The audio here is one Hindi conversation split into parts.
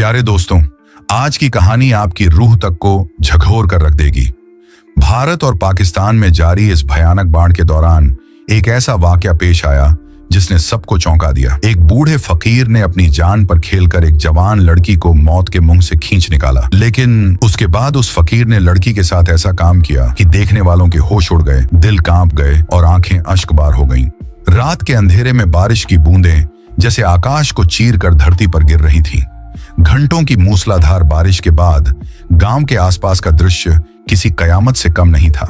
प्यारे दोस्तों, आज की कहानी आपकी रूह तक को झकझोर कर रख देगी। भारत और पाकिस्तान में जारी इस भयानक बाढ़ के दौरान एक ऐसा वाकया पेश आया जिसने सबको चौंका दिया। एक बूढ़े फकीर ने अपनी जान पर खेलकर एक जवान लड़की को मौत के मुंह से खींच निकाला, लेकिन उसके बाद उस फकीर ने लड़की के साथ ऐसा काम किया कि देखने वालों के होश उड़ गए, दिल कांप गए और आंखें अश्कबार हो गईं। रात के अंधेरे में बारिश की बूंदें जैसे आकाश को चीर कर धरती पर गिर रही थीं। घंटों की मूसलाधार बारिश के बाद गांव के आसपास का दृश्य किसी कयामत से कम नहीं था।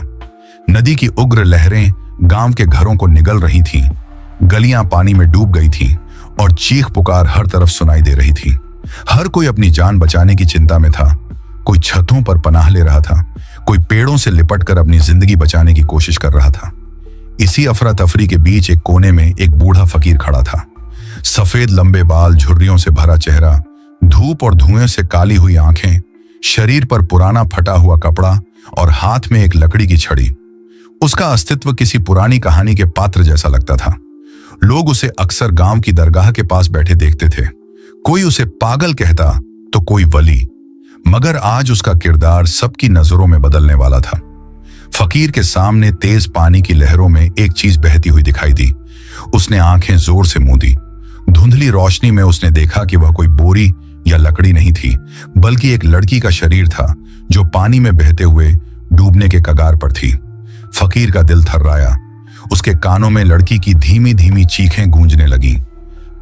नदी की उग्र लहरें गांव के घरों को निगल रही थीं, गलियां पानी में डूब गई थीं और चीख पुकार हर तरफ सुनाई दे रही थी। हर कोई अपनी जान बचाने की चिंता में था। कोई छतों पर पनाह ले रहा था, कोई पेड़ों से लिपटकर अपनी जिंदगी बचाने की कोशिश कर रहा था। इसी अफरा तफरी के बीच एक कोने में एक बूढ़ा फकीर खड़ा था। सफेद लंबे बाल, झुर्रियों से भरा चेहरा, धूप और धुएं से काली हुई आंखें, शरीर पर पुराना फटा हुआ कपड़ा और हाथ में एक लकड़ी की छड़ी। उसका अस्तित्व किसी पुरानी कहानी के पात्र जैसा लगता था। लोग उसे अक्सर गांव की दरगाह के पास बैठे देखते थे। कोई उसे पागल कहता तो कोई वली, मगर आज उसका किरदार सबकी नजरों में बदलने वाला था। फकीर के सामने तेज पानी की लहरों में एक चीज बहती हुई दिखाई दी। उसने आंखें जोर से मूंदी। धुंधली रोशनी में उसने देखा कि वह कोई बोरी या लकड़ी नहीं थी, बल्कि एक लड़की का शरीर था जो पानी में बहते हुए डूबने के कगार पर थी। फकीर का दिल थर्राया। उसके कानों में लड़की की धीमी धीमी चीखें गूंजने लगीं।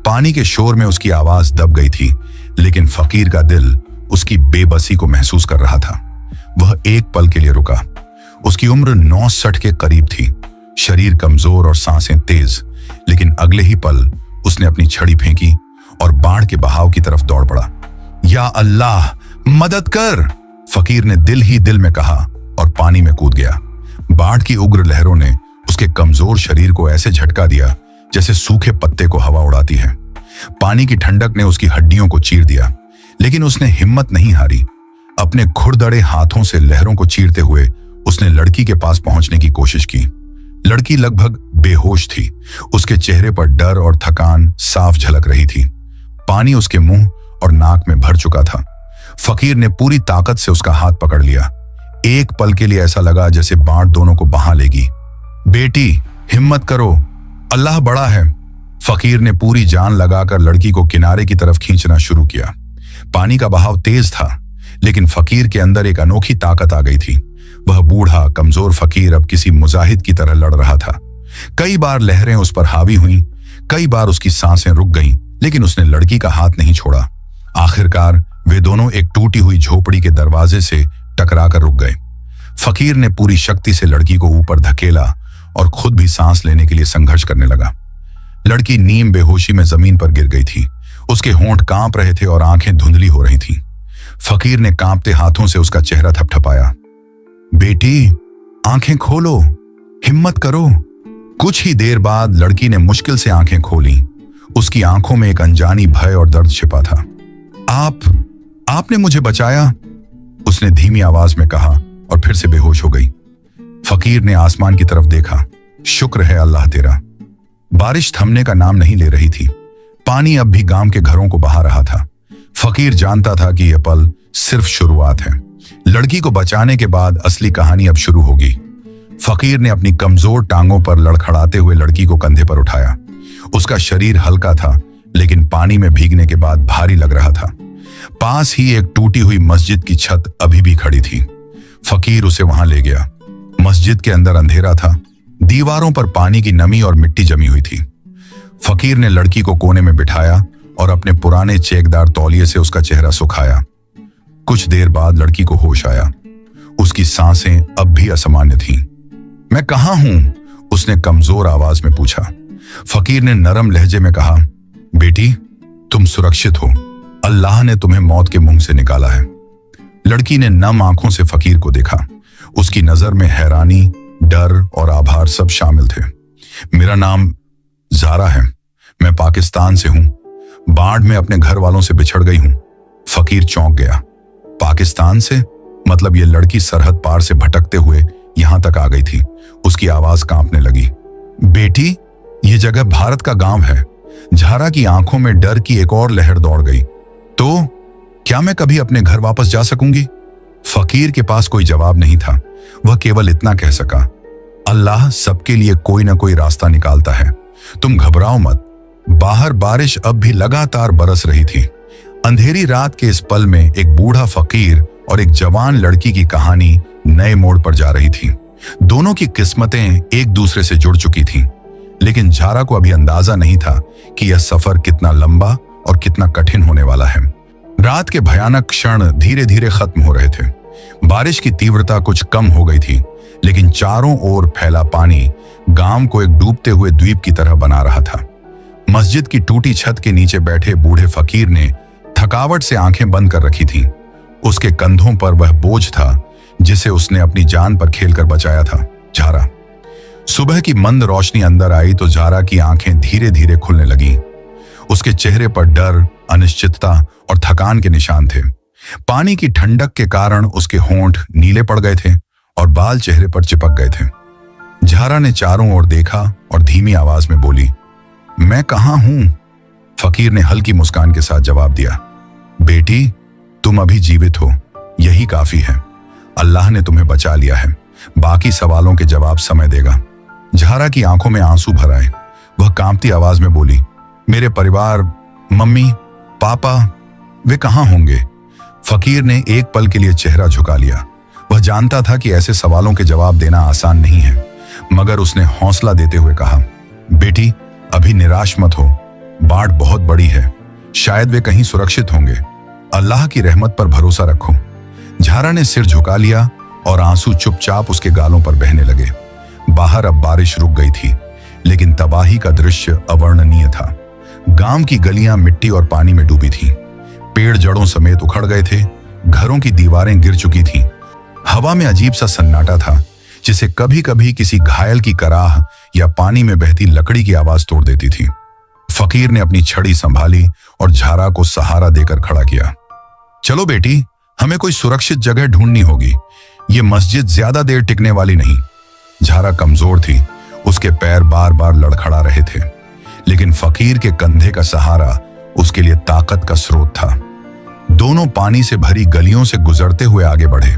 पानी के शोर में उसकी आवाज दब गई थी, लेकिन फकीर का दिल उसकी बेबसी को महसूस कर रहा था। वह एक पल के लिए रुका। उसकी उम्र 69 के करीब थी, शरीर कमजोर और सांसें तेज, लेकिन अगले ही पल उसने अपनी छड़ी फेंकी और बाढ़ के बहाव की तरफ दौड़ पड़ा। या अल्लाह, मदद कर, फकीर ने दिल ही दिल में कहा और पानी में कूद गया। बाढ़ की उग्र लहरों ने उसके कमजोर शरीर को ऐसे झटका दिया जैसे सूखे पत्ते को हवा उड़ाती है। पानी की ठंडक ने उसकी हड्डियों को चीर दिया, लेकिन उसने हिम्मत नहीं हारी। अपने खुरदड़े हाथों से लहरों को चीरते हुए उसने लड़की के पास पहुंचने की कोशिश की। लड़की लगभग बेहोश थी। उसके चेहरे पर डर और थकान साफ झलक रही थी। पानी उसके मुंह और नाक में भर चुका था। फकीर ने पूरी ताकत से उसका हाथ पकड़ लिया। एक पल के लिए ऐसा लगा जैसे बाढ़ दोनों को बहा लेगी। बेटी, हिम्मत करो, अल्लाह बड़ा है। फकीर ने पूरी जान लगाकर लड़की को किनारे की तरफ खींचना शुरू किया। पानी का बहाव तेज था, लेकिन फकीर के अंदर एक अनोखी ताकत आ गई थी। वह बूढ़ा कमजोर फकीर अब किसी मुजाहिद की तरह लड़ रहा था। कई बार लहरें उस पर हावी हुईं, कई बार उसकी सांसें रुक गईं, लेकिन उसने लड़की का हाथ नहीं छोड़ा। आखिरकार वे दोनों एक टूटी हुई झोपड़ी के दरवाजे से टकराकर रुक गए। फकीर ने पूरी शक्ति से लड़की को ऊपर धकेला और खुद भी सांस लेने के लिए संघर्ष करने लगा। लड़की नीम बेहोशी में जमीन पर गिर गई थी। उसके होंठ कांप रहे थे और आंखें धुंधली हो रही थीं। फकीर ने कांपते हाथों से उसका चेहरा थपथपाया। बेटी, आंखें खोलो, हिम्मत करो। कुछ ही देर बाद लड़की ने मुश्किल से आंखें खोली। उसकी आंखों में एक अनजानी भय और दर्द छिपा था। आपने मुझे बचाया, उसने धीमी आवाज में कहा और फिर से बेहोश हो गई। फकीर ने आसमान की तरफ देखा। शुक्र है अल्लाह तेरा। बारिश थमने का नाम नहीं ले रही थी। पानी अब भी गांव के घरों को बहा रहा था। फकीर जानता था कि यह पल सिर्फ शुरुआत है। लड़की को बचाने के बाद असली कहानी अब शुरू होगी। फकीर ने अपनी कमजोर टांगों पर लड़खड़ाते हुए लड़की को कंधे पर उठाया। उसका शरीर हल्का था, लेकिन पानी में भीगने के बाद भारी लग रहा था। पास ही एक टूटी हुई मस्जिद की छत अभी भी खड़ी थी। फकीर उसे वहां ले गया। मस्जिद के अंदर अंधेरा था। दीवारों पर पानी की नमी और मिट्टी जमी हुई थी। फकीर ने लड़की को कोने में बिठाया और अपने पुराने चेकदार तौलिए से उसका चेहरा सुखाया। कुछ देर बाद लड़की को होश आया। उसकी सांसें अब भी असामान्य थीं। मैं कहां हूं? उसने कमजोर आवाज में पूछा। फकीर ने नरम लहजे में कहा, बेटी, तुम सुरक्षित हो। अल्लाह ने तुम्हें मौत के मुंह से निकाला है। लड़की ने नम आंखों से फकीर को देखा। उसकी नजर में हैरानी, डर और आभार सब शामिल थे। मेरा नाम ज़ारा है। मैं पाकिस्तान से हूं। बाढ़ में अपने घर वालों से बिछड़ गई हूं। फकीर चौंक गया। पाकिस्तान से? मतलब ये लड़की सरहद पार से भटकते हुए यहां तक आ गई थी। उसकी आवाज कांपने लगी। बेटी, ये जगह भारत का गांव है। ज़ारा की आंखों में डर की एक और लहर दौड़ गई। तो क्या मैं कभी अपने घर वापस जा सकूंगी? फकीर के पास कोई जवाब नहीं था। वह केवल इतना कह सका, अल्लाह सबके लिए कोई ना कोई रास्ता निकालता है, तुम घबराओ मत। बाहर बारिश अब भी लगातार बरस रही थी। अंधेरी रात के इस पल में एक बूढ़ा फकीर और एक जवान लड़की की कहानी नए मोड़ पर जा रही थी। दोनों की किस्मतें एक दूसरे से जुड़ चुकी थीं, लेकिन झारा को अभी अंदाजा नहीं था कि यह सफर कितना लंबा और कितना कठिन होने वाला है। रात के भयानक क्षण धीरे धीरे खत्म हो रहे थे। बारिश की तीव्रता कुछ कम हो गई थी, लेकिन चारों ओर फैला पानी गांव को एक डूबते हुए द्वीप की तरह बना रहा था। मस्जिद की टूटी छत के नीचे बैठे बूढ़े फकीर ने थकावट से आंखें बंद कर रखी थीं। उसके कंधों पर वह बोझ था जिसे उसने अपनी जान पर खेलकर बचाया था, झारा। सुबह की मंद रोशनी अंदर आई तो झारा की आंखें धीरे धीरे खुलने लगीं। उसके चेहरे पर डर, अनिश्चितता और थकान के निशान थे। पानी की ठंडक के कारण उसके होंठ नीले पड़ गए थे और बाल चेहरे पर चिपक गए थे। झारा ने चारों ओर देखा और धीमी आवाज में बोली, मैं कहां हूं? फकीर ने हल्की मुस्कान के साथ जवाब दिया, बेटी, तुम अभी जीवित हो, यही काफी है। अल्लाह ने तुम्हें बचा लिया है, बाकी सवालों के जवाब समय देगा। झारा की आंखों में आंसू भर आए। वह कांपती आवाज में बोली, मेरे परिवार, मम्मी, पापा, वे कहां होंगे? फकीर ने एक पल के लिए चेहरा झुका लिया। वह जानता था कि ऐसे सवालों के जवाब देना आसान नहीं है, मगर उसने हौसला देते हुए कहा, बेटी, अभी निराश मत हो, बाढ़ बहुत बड़ी है, शायद वे कहीं सुरक्षित होंगे। अल्लाह की रहमत पर भरोसा रखो। झारा ने सिर झुका लिया और आंसू चुपचाप उसके गालों पर बहने लगे। बाहर अब बारिश रुक गई थी, लेकिन तबाही का दृश्य अवर्णनीय था। गांव की गलियां मिट्टी और पानी में डूबी थीं। पेड़ जड़ों समेत उखड़ गए थे। घरों की दीवारें गिर चुकी थीं। हवा में अजीब सा सन्नाटा था, जिसे कभी कभी किसी घायल की कराह या पानी में बहती लकड़ी की आवाज तोड़ देती थी। फकीर ने अपनी छड़ी संभाली और झारा को सहारा देकर खड़ा किया। चलो बेटी, हमें कोई सुरक्षित जगह ढूंढनी होगी। ये मस्जिद ज्यादा देर टिकने वाली नहीं। झारा कमजोर थी, उसके पैर बार बार लड़खड़ा रहे थे, लेकिन फकीर के कंधे का सहारा उसके लिए ताकत का स्रोत था। दोनों पानी से भरी गलियों से गुजरते हुए आगे बढ़े।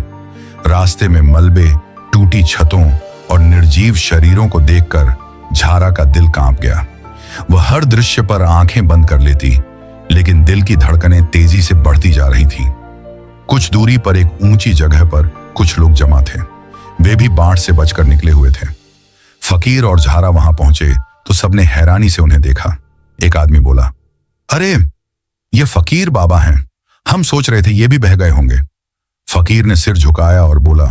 रास्ते में मलबे, टूटी छतों और निर्जीव शरीरों को देखकर झारा का दिल कांप गया। वह हर दृश्य पर आंखें बंद कर लेती, लेकिन दिल की धड़कनें तेजी से बढ़ती जा रही थीं। कुछ दूरी पर एक ऊंची जगह पर कुछ लोग जमा थे। वे भी बाढ़ से बचकर निकले हुए थे। फकीर और झारा वहां पहुंचे तो सबने हैरानी से उन्हें देखा। एक आदमी बोला, अरे, ये फकीर बाबा हैं, हम सोच रहे थे ये भी बह गए होंगे। फकीर ने सिर झुकाया और बोला,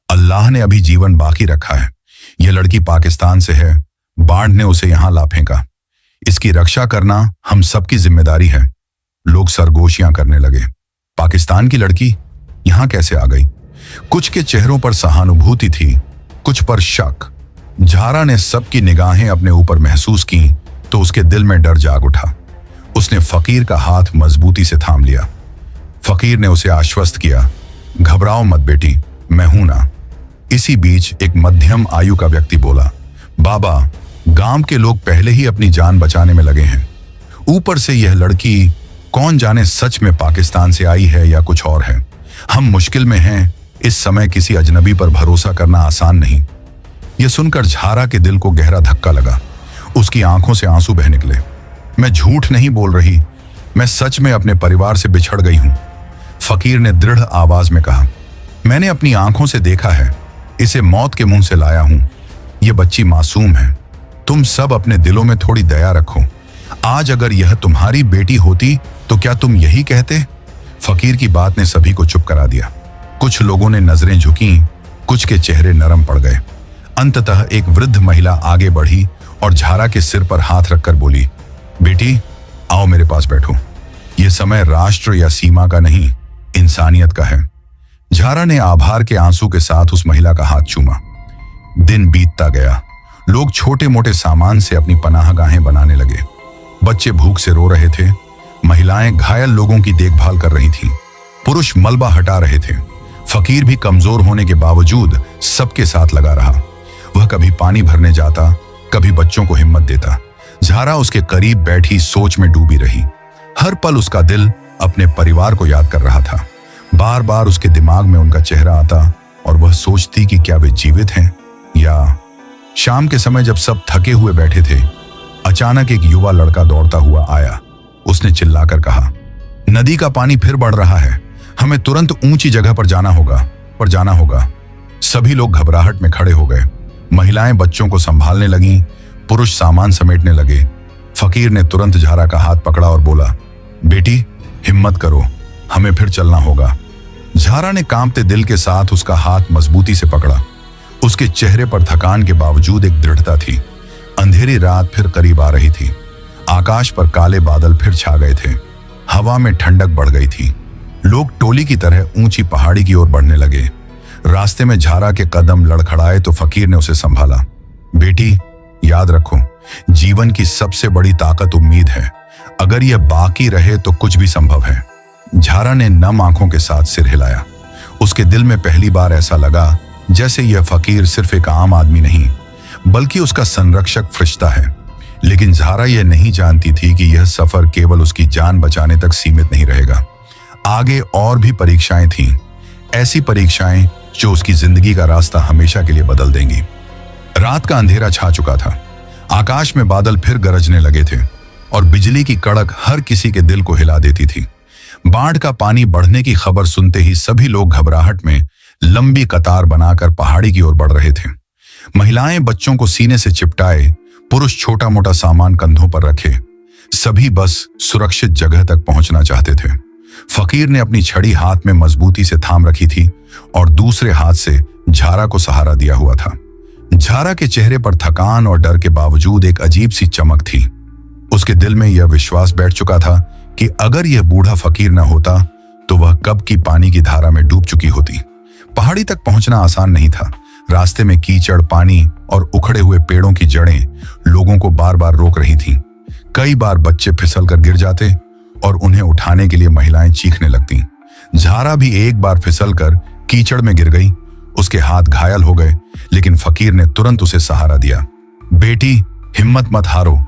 अल्लाह ने अभी जीवन बाकी रखा है। यह लड़की पाकिस्तान से है, बाढ़ ने उसे यहां ला फेंका। इसकी रक्षा करना हम सबकी जिम्मेदारी है। लोग सरगोशियां करने लगे। पाकिस्तान की लड़की यहां कैसे आ गई? कुछ के चेहरों पर सहानुभूति थी, कुछ पर शक। झारा ने सबकी निगाहें अपने ऊपर महसूस की तो उसके दिल में डर जाग उठा। उसने फकीर का हाथ मजबूती से थाम लिया। फकीर ने उसे आश्वस्त किया, घबराओ मत बेटी, मैं हूं ना। इसी बीच एक मध्यम आयु का व्यक्ति बोला, बाबा, गांव के लोग पहले ही अपनी जान बचाने में लगे हैं। ऊपर से यह लड़की कौन जाने सच में पाकिस्तान से आई है या कुछ और है। हम मुश्किल में हैं, इस समय किसी अजनबी पर भरोसा करना आसान नहीं। यह सुनकर झारा के दिल को गहरा धक्का लगा। उसकी आंखों से आंसू बह निकले। मैं झूठ नहीं बोल रही, मैं सच में अपने परिवार से बिछड़ गई हूं। फकीर ने दृढ़ आवाज में कहा, मैंने अपनी आंखों से देखा है, इसे मौत के मुंह से लाया हूं। यह बच्ची मासूम है। तुम सब अपने दिलों में थोड़ी दया रखो। आज अगर यह तुम्हारी बेटी होती तो क्या तुम यही कहते? फकीर की बात ने सभी को चुप करा दिया। कुछ लोगों ने नजरें झुकी, कुछ के चेहरे नरम पड़ गए। अंततः एक वृद्ध महिला आगे बढ़ी और झारा के सिर पर हाथ रखकर बोली, बेटी, आओ मेरे पास बैठो। यह समय राष्ट्र या सीमा का नहीं, इंसानियत का है। झारा ने आभार के आंसू के साथ उस महिला का हाथ चूमा। दिन बीतता गया। लोग छोटे मोटे सामान से अपनी पनाहगाहें बनाने लगे। बच्चे भूख से रो रहे थे। महिलाएं घायल लोगों की देखभाल कर रही थीं। पुरुष मलबा हटा रहे थे। फकीर भी कमजोर होने के बावजूद सबके साथ लगा रहा। वह कभी पानी भरने जाता, कभी बच्चों को हिम्मत देता। झारा उसके करीब बैठी सोच में डूबी रही। हर पल उसका दिल अपने परिवार को याद कर रहा था। बार बार उसके दिमाग में उनका चेहरा आता और वह सोचती कि क्या वे जीवित हैं या। शाम के समय जब सब थके हुए बैठे थे, अचानक एक युवा लड़का दौड़ता हुआ आया। उसने चिल्लाकर कहा, नदी का पानी फिर बढ़ रहा है, हमें तुरंत ऊंची जगह पर जाना होगा। सभी लोग घबराहट में खड़े हो गए। महिलाएं बच्चों को संभालने लगीं, पुरुष सामान समेटने लगे। फकीर ने तुरंत झारा का हाथ पकड़ा और बोला, बेटी हिम्मत करो, हमें फिर चलना होगा। झारा ने कांपते दिल के साथ उसका हाथ मजबूती से पकड़ा। उसके चेहरे पर थकान के बावजूद एक दृढ़ता थी। अंधेरी रात फिर करीब आ रही थी। आकाश पर काले बादल फिर छा गए थे। हवा में ठंडक बढ़ गई थी। लोग टोली की तरह ऊंची पहाड़ी की ओर बढ़ने लगे। रास्ते में झारा के कदम लड़खड़ाए तो फकीर ने उसे संभाला। बेटी याद रखो, जीवन की सबसे बड़ी ताकत उम्मीद है। अगर यह बाकी रहे तो कुछ भी संभव है। झारा ने नम आंखों के साथ सिर हिलाया। उसके दिल में पहली बार ऐसा लगा जैसे यह फकीर सिर्फ एक आम आदमी नहीं, बल्कि उसका संरक्षक फरिश्ता है। लेकिन झारा यह नहीं जानती थी कि यह सफर केवल उसकी जान बचाने तक सीमित नहीं रहेगा। आगे और भी परीक्षाएं थीं, ऐसी परीक्षाएं जो उसकी जिंदगी का रास्ता हमेशा के लिए बदल देंगी। रात का अंधेरा छा चुका था। आकाश में बादल फिर गरजने लगे थे और बिजली की कड़क हर किसी के दिल को हिला देती थी। बाढ़ का पानी बढ़ने की खबर सुनते ही सभी लोग घबराहट में लंबी कतार बनाकर पहाड़ी की ओर बढ़ रहे थे। महिलाएं बच्चों को सीने से चिपटाए, पुरुष छोटा मोटा सामान कंधों पर रखे। सभी बस सुरक्षित जगह तक पहुंचना चाहते थे। फकीर ने अपनी छड़ी हाथ में मजबूती से थाम रखी थी और दूसरे हाथ से झारा को सहारा दिया हुआ था। झारा के चेहरे पर थकान और डर के बावजूद एक अजीब सी चमक थी। उसके दिल में यह विश्वास बैठ चुका था कि अगर यह बूढ़ा फकीर न होता तो वह कब की पानी की धारा में डूब चुकी होती। पहाड़ी तक पहुंचना आसान नहीं था। रास्ते में कीचड़, पानी और उखड़े हुए पेड़ों की जड़ें लोगों को बार बार रोक रही थीं। कई बार बच्चे फिसल कर गिर जाते और उन्हें उठाने के लिए महिलाएं चीखने लगतीं। झारा भी एक बार फिसल कर कीचड़ में गिर गई। उसके हाथ घायल हो गए, लेकिन फकीर ने तुरंत उसे सहारा दिया। बेटी हिम्मत मत हारो,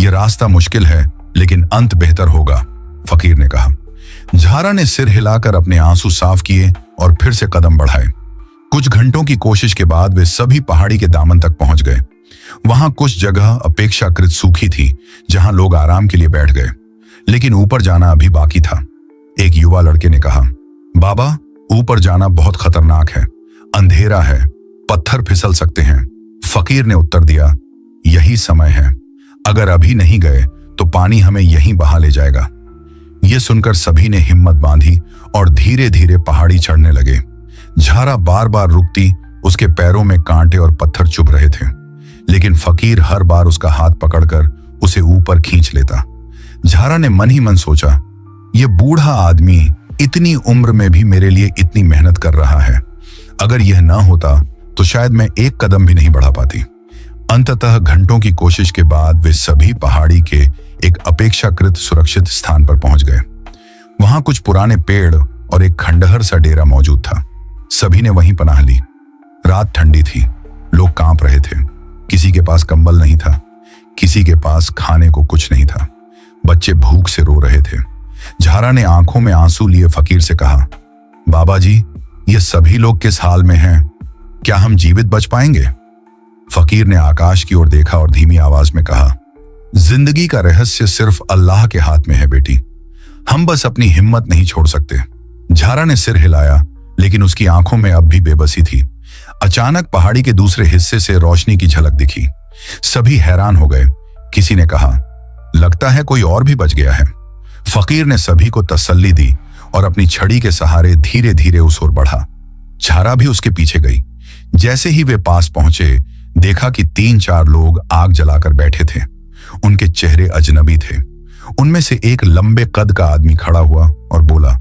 यह रास्ता मुश्किल है लेकिन अंत बेहतर होगा, फकीर ने कहा। झारा ने सिर हिलाकर अपने आंसू साफ किए और फिर से कदम बढ़ाए। कुछ घंटों की कोशिश के बाद वे सभी पहाड़ी के दामन तक पहुंच गए। वहां कुछ जगह अपेक्षाकृत सूखी थी, जहां लोग आराम के लिए बैठ गए, लेकिन ऊपर जाना अभी बाकी था। एक युवा लड़के ने कहा, बाबा ऊपर जाना बहुत खतरनाक है, अंधेरा है, पत्थर फिसल सकते हैं। फकीर ने उत्तर दिया, यही समय है, अगर अभी नहीं गए तो पानी हमें यहीं बहा ले जाएगा। यह सुनकर सभी ने हिम्मत बांधी और धीरे धीरे पहाड़ी चढ़ने लगे। झारा बार बार रुकती, उसके पैरों में कांटे और पत्थर चुभ रहे थे, लेकिन फकीर हर बार उसका हाथ पकड़कर उसे ऊपर खींच लेता। झारा ने मन ही मन सोचा, यह बूढ़ा आदमी इतनी उम्र में भी मेरे लिए इतनी मेहनत कर रहा है। अगर यह ना होता तो शायद मैं एक कदम भी नहीं बढ़ा पाती। अंततः घंटों की कोशिश के बाद वे सभी पहाड़ी के एक अपेक्षाकृत सुरक्षित स्थान पर पहुंच गए। वहां कुछ पुराने पेड़ और एक खंडहर सा डेरा मौजूद था। सभी ने वहीं पनाह ली। रात ठंडी थी, लोग कांप रहे थे। किसी के पास कंबल नहीं था, किसी के पास खाने को कुछ नहीं था। बच्चे भूख से रो रहे थे। झारा ने आंखों में आंसू लिए फकीर से कहा, बाबा जी ये सभी लोग किस हाल में हैं? क्या हम जीवित बच पाएंगे? फकीर ने आकाश की ओर देखा और धीमी आवाज में कहा, जिंदगी का रहस्य सिर्फ अल्लाह के हाथ में है बेटी, हम बस अपनी हिम्मत नहीं छोड़ सकते। झारा ने सिर हिलाया, लेकिन उसकी आंखों में अब भी बेबसी थी। अचानक पहाड़ी के दूसरे हिस्से से रोशनी की झलक दिखी। सभी हैरान हो गए। किसी ने कहा, लगता है कोई और भी बच गया है। फकीर ने सभी को तसल्ली दी और अपनी छड़ी के सहारे धीरे धीरे उस ओर बढ़ा। झारा भी उसके पीछे गई। जैसे ही वे पास पहुंचे, देखा कि 3-4 लोग आग जलाकर बैठे थे। उनके चेहरे अजनबी थे। उनमें से एक लंबे कद का आदमी खड़ा हुआ और बोला,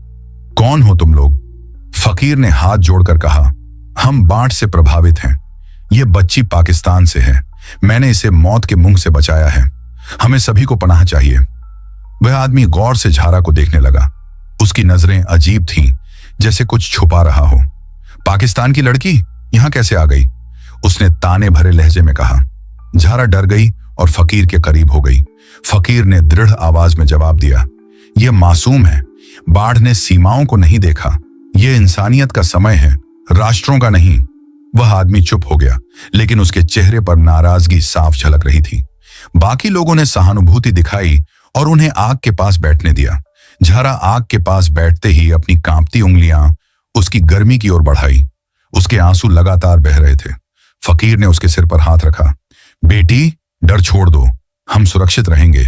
कौन हो तुम लोग? फकीर ने हाथ जोड़कर कहा, हम बाढ़ से प्रभावित हैं। यह बच्ची पाकिस्तान से है। मैंने इसे मौत के मुंह से बचाया है। हमें सभी को पनाह चाहिए। वह आदमी गौर से झारा को देखने लगा। उसकी नजरें अजीब थीं, जैसे कुछ छुपा रहा हो। पाकिस्तान की लड़की यहां कैसे आ गई? उसने ताने भरे लहजे में कहा। झारा डर गई और फकीर के करीब हो गई। फकीर ने दृढ़ आवाज में जवाब दिया, यह मासूम है। बाढ़ ने सीमाओं को नहीं देखा। यह इंसानियत का समय है, राष्ट्रों का नहीं। वह आदमी चुप हो गया, लेकिन उसके चेहरे पर नाराजगी साफ झलक रही थी। बाकी लोगों ने सहानुभूति दिखाई और उन्हें आग के पास बैठने दिया। झारा आग के पास बैठते ही अपनी कांपती उंगलियां उसकी गर्मी की ओर बढ़ाई। उसके आंसू लगातार बह रहे थे। फकीर ने उसके सिर पर हाथ रखा। बेटी, डर छोड़ दो, हम सुरक्षित रहेंगे।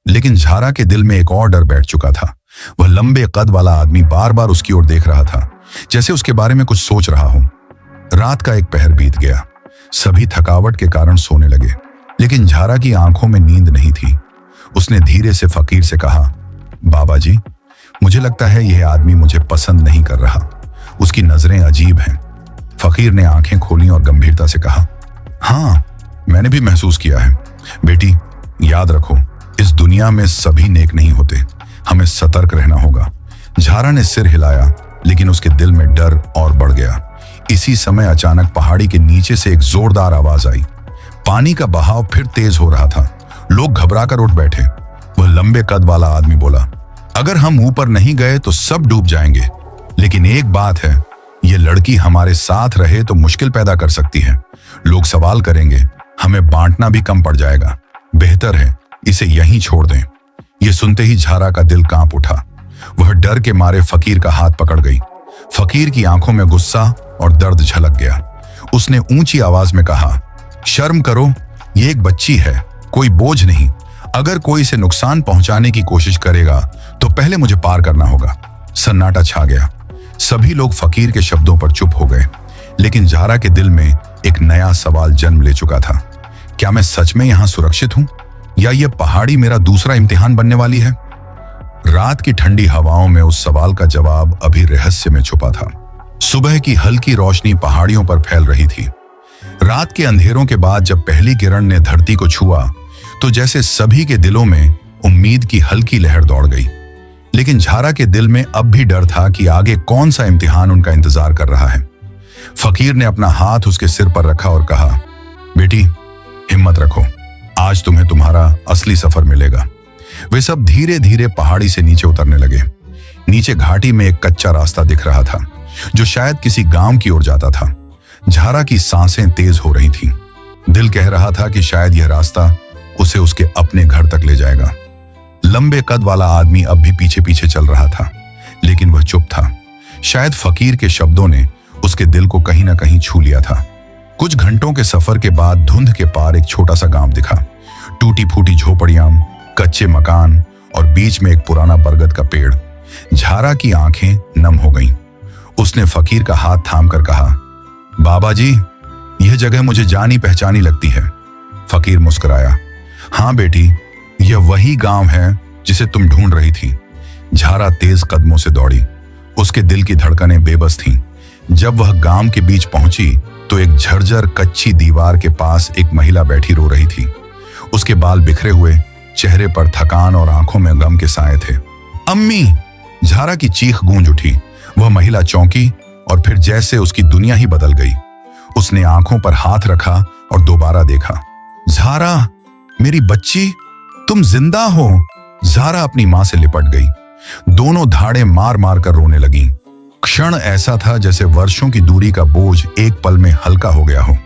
लेकिन झारा के दिल में एक और डर बैठ चुका था। वह लंबे कद वाला आदमी बार बार उसकी ओर देख रहा था, जैसे उसके बारे में कुछ सोच रहा हो। रात का एक पहर बीत गया। सभी थकावट के कारण सोने लगे, लेकिन झारा की आंखों में नींद नहीं थी। उसने धीरे से फकीर से कहा, बाबा जी, मुझे लगता है यह आदमी मुझे पसंद नहीं कर रहा। उसकी नजरें अजीब हैं। फकीर ने आंखें खोली और गंभीरता से कहा, हाँ, मैंने भी महसूस किया है। बेटी, याद रखो, इस दुनिया में सभी नेक नहीं होते। हमें सतर्क रहना होगा। झारा ने सिर हिलाया, लेकिन उसके दिल में डर और बढ़ गया। इसी समय अचानक पहाड़ी के नीचे से एक जोरदार आवाज आई। पानी का बहाव फिर तेज हो रहा था। लोग घबराकर उठ बैठे। वह लंबे कद वाला आदमी बोला, अगर हम ऊपर नहीं गए तो सब डूब जाएंगे। लेकिन एक बात है, ये लड़की हमारे साथ रहे तो मुश्किल पैदा कर सकती है। लोग सवाल करेंगे, हमें बांटना भी कम पड़ जाएगा। बेहतर है इसे यहीं छोड़ दें। यह सुनते ही झारा का दिल कांप उठा। वह डर के मारे फकीर का हाथ पकड़ गई। फकीर की आंखों में गुस्सा और दर्द झलक गया। उसने ऊंची आवाज में कहा, शर्म करो, ये एक बच्ची है, कोई बोझ नहीं। अगर कोई इसे नुकसान पहुंचाने की कोशिश करेगा तो पहले मुझे पार करना होगा। सन्नाटा छा गया। सभी लोग फकीर के शब्दों पर चुप हो गए। लेकिन झारा के दिल में एक नया सवाल जन्म ले चुका था। क्या मैं सच में यहां सुरक्षित हूं, या यह पहाड़ी मेरा दूसरा इम्तिहान बनने वाली है? रात की ठंडी हवाओं में उस सवाल का जवाब अभी रहस्य में छुपा था। सुबह की हल्की रोशनी पहाड़ियों पर फैल रही थी। रात के अंधेरों के बाद जब पहली किरण ने धरती को छुआ तो जैसे सभी के दिलों में उम्मीद की हल्की लहर दौड़ गई। लेकिन झारा के दिल में अब भी डर था कि आगे कौन सा इम्तिहान उनका इंतजार कर रहा है। फकीर ने अपना हाथ उसके सिर पर रखा और कहा, बेटी, हिम्मत रखो, आज तुम्हें तुम्हारा असली सफर मिलेगा। वे सब धीरे धीरे पहाड़ी से नीचे उतरने लगे। नीचे घाटी में एक कच्चा रास्ता दिख रहा था, जो शायद किसी गांव की ओर जाता था। झारा की सांसें तेज हो रही थीं। दिल कह रहा था कि शायद यह रास्ता उसे उसके अपने घर तक ले जाएगा। लंबे कद वाला आदमी अब भी पीछे पीछे चल रहा था, लेकिन वह चुप था। शायद फकीर के शब्दों ने उसके दिल को कहीं ना कहीं छू लिया था। कुछ घंटों के सफर के बाद धुंध के पार एक छोटा सा गांव दिखा। टूटी फूटी झोपड़ियां, कच्चे मकान और बीच में एक पुराना बरगद का पेड़। झारा की आंखें नम हो गईं। उसने फकीर का हाथ थामकर कहा, बाबा जी, यह जगह मुझे जानी पहचानी लगती है। फकीर मुस्कुराया, हाँ बेटी, यह वही गांव है जिसे तुम ढूंढ रही थी। झारा तेज कदमों से दौड़ी। उसके दिल की धड़कनें बेबस थीं। जब वह गांव के बीच पहुंची तो एक झरझर कच्ची दीवार के पास एक महिला बैठी रो रही थी। उसके बाल बिखरे हुए, चेहरे पर थकान और आंखों में गम के साए थे। अम्मी! झारा की चीख गूंज उठी। वह महिला चौंकी और फिर जैसे उसकी दुनिया ही बदल गई। उसने आंखों पर हाथ रखा और दोबारा देखा। झारा, मेरी बच्ची, तुम जिंदा हो। झारा अपनी मां से लिपट गई। दोनों धाड़े मार मार कर रोने लगीं। क्षण ऐसा था जैसे वर्षों की दूरी का बोझ एक पल में हल्का हो गया हो।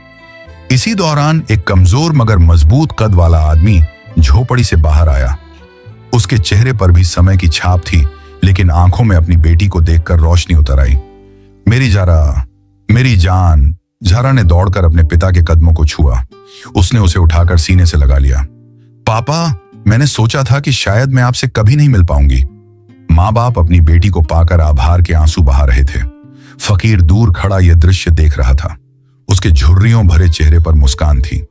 इसी दौरान एक कमजोर मगर मजबूत कद वाला आदमी झोपड़ी से बाहर आया। उसके चेहरे पर भी समय की छाप थी, लेकिन आंखों में अपनी बेटी को देखकर रोशनी उतर आई। मेरी झारा, मेरी जान! झारा ने दौड़कर अपने पिता के कदमों को छुआ। उसने उसे उठाकर सीने से लगा लिया। पापा, मैंने सोचा था कि शायद मैं आपसे कभी नहीं मिल पाऊंगी। माँ बाप अपनी बेटी को पाकर आभार के आंसू बहा रहे थे। फकीर दूर खड़ा यह दृश्य देख रहा था। उसके झुर्रियों भरे चेहरे पर मुस्कान थी।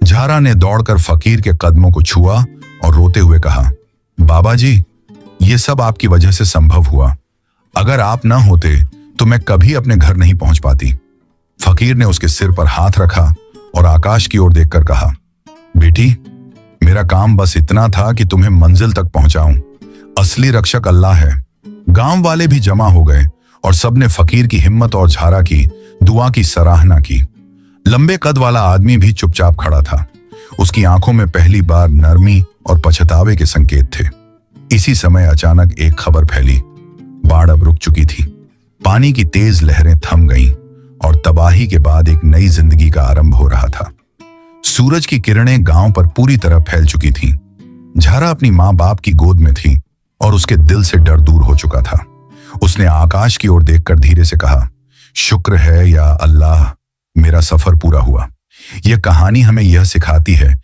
झारा ने दौड़कर फकीर के कदमों को छुआ और रोते हुए कहा, बाबा जी, ये सब आपकी वजह से संभव हुआ। अगर आप न होते तो मैं कभी अपने घर नहीं पहुंच पाती। फकीर ने उसके सिर पर हाथ रखा और आकाश की ओर देखकर कहा, बेटी, मेरा काम बस इतना था कि तुम्हें मंजिल तक पहुंचाऊं। असली रक्षक अल्लाह है। गांव वाले भी जमा हो गए और सबने फकीर की हिम्मत और झारा की दुआ की सराहना की। लंबे कद वाला आदमी भी चुपचाप खड़ा था। उसकी आंखों में पहली बार नरमी और पछतावे के संकेत थे। इसी समय अचानक एक खबर फैली। बाढ़ अब रुक चुकी थी। पानी की तेज लहरें थम गईं और तबाही के बाद एक नई जिंदगी का आरंभ हो रहा था। सूरज की किरणें गांव पर पूरी तरह फैल चुकी थीं। झारा अपनी माँ बाप की गोद में थी और उसके दिल से डर दूर हो चुका था। उसने आकाश की ओर देखकर धीरे से कहा, शुक्र है या अल्लाह, मेरा सफर पूरा हुआ। यह कहानी हमें यह सिखाती है